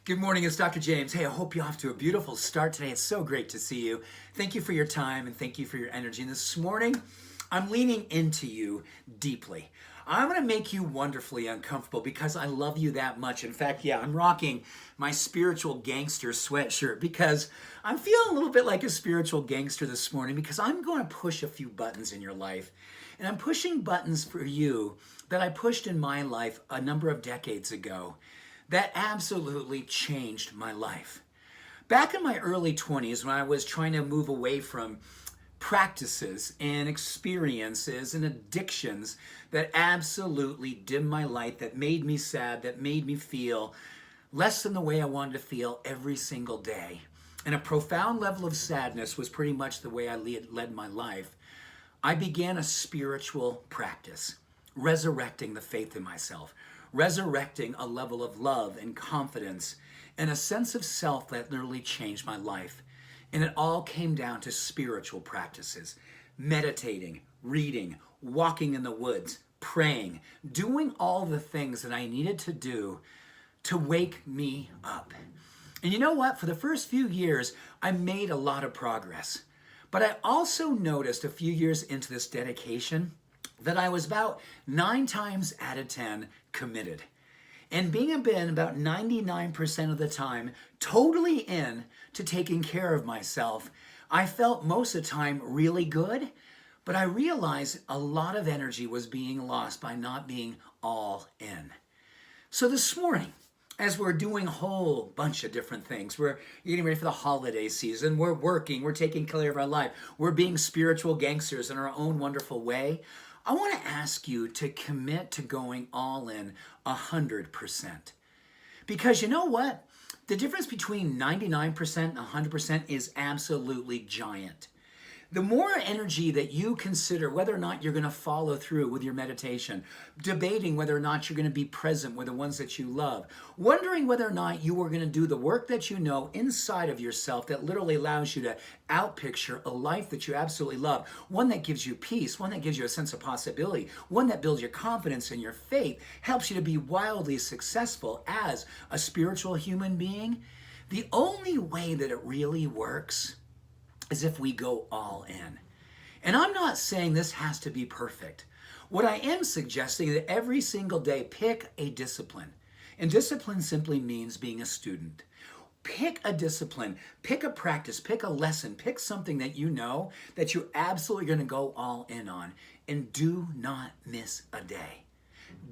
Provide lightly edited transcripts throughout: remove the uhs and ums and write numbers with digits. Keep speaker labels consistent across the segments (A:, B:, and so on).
A: Good morning, it's Dr. James. Hey, I hope you're off to a beautiful start today. It's so great to see you. Thank you for your time and thank you for your energy. And this morning, I'm leaning into you deeply. I'm going to make you wonderfully uncomfortable because I love you that much. In fact, I'm rocking my spiritual gangster sweatshirt because I'm feeling a little bit like a spiritual gangster this morning because I'm going to push a few buttons in your life. And I'm pushing buttons for you that I pushed in my life a number of decades ago that absolutely changed my life. Back in my early 20s, when I was trying to move away from practices and experiences and addictions that absolutely dimmed my light, that made me sad, that made me feel less than the way I wanted to feel every single day. And a profound level of sadness was pretty much the way I led my life. I began a spiritual practice, resurrecting the faith in myself, resurrecting a level of love and confidence and a sense of self that literally changed my life. And it all came down to spiritual practices, meditating, reading, walking in the woods, praying, doing all the things that I needed to do to wake me up. And you know what? For the first few years, I made a lot of progress. But I also noticed a few years into this dedication that I was about 9 times out of 10 committed. And being been about 99% of the time totally in to taking care of myself, I felt most of the time really good, but I realized a lot of energy was being lost by not being all in. So this morning, as we're doing a whole bunch of different things, we're getting ready for the holiday season, we're working, we're taking care of our life, we're being spiritual gangsters in our own wonderful way, I want to ask you to commit to going all in 100%. Because you know what? The difference between 99% and 100% is absolutely giant. The more energy that you consider whether or not you're going to follow through with your meditation, debating whether or not you're going to be present with the ones that you love, wondering whether or not you are going to do the work that you know inside of yourself that literally allows you to outpicture a life that you absolutely love, one that gives you peace, one that gives you a sense of possibility, one that builds your confidence and your faith, helps you to be wildly successful as a spiritual human being. The only way that it really works is if we go all in. And I'm not saying this has to be perfect. What I am suggesting is that every single day, pick a discipline. And discipline simply means being a student. Pick a discipline, pick a practice, pick a lesson, pick something that you know that you're absolutely going to go all in on, and do not miss a day.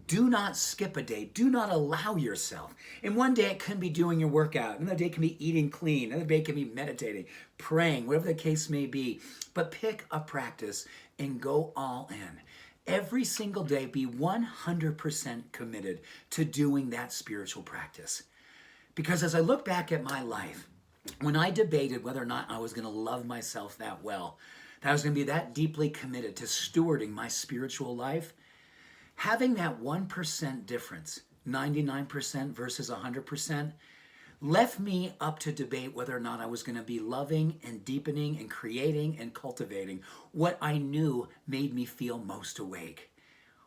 A: Do not skip a day. Do not allow yourself. And one day it can be doing your workout. Another day it can be eating clean. Another day it can be meditating, praying, whatever the case may be. But pick a practice and go all in. Every single day, be 100% committed to doing that spiritual practice. Because as I look back at my life, when I debated whether or not I was going to love myself that well, that I was going to be that deeply committed to stewarding my spiritual life, having that 1% difference, 99% versus 100%, left me up to debate whether or not I was going to be loving and deepening and creating and cultivating what I knew made me feel most awake,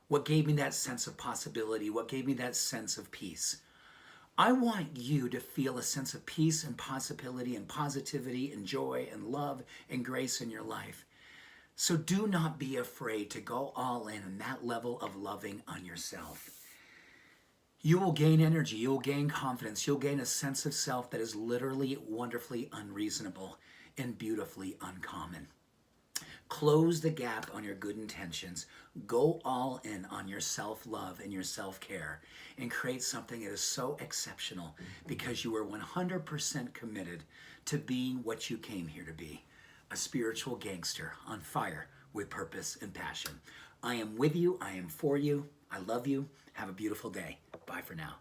A: what gave me that sense of possibility, what gave me that sense of peace. I want you to feel a sense of peace and possibility and positivity and joy and love and grace in your life. So do not be afraid to go all in that level of loving on yourself. You will gain energy, you'll gain confidence, you'll gain a sense of self that is literally wonderfully unreasonable and beautifully uncommon. Close the gap on your good intentions. Go all in on your self-love and your self-care and create something that is so exceptional because you are 100% committed to being what you came here to be. A spiritual gangster on fire with purpose and passion. I am with you. I am for you. I love you. Have a beautiful day. Bye for now.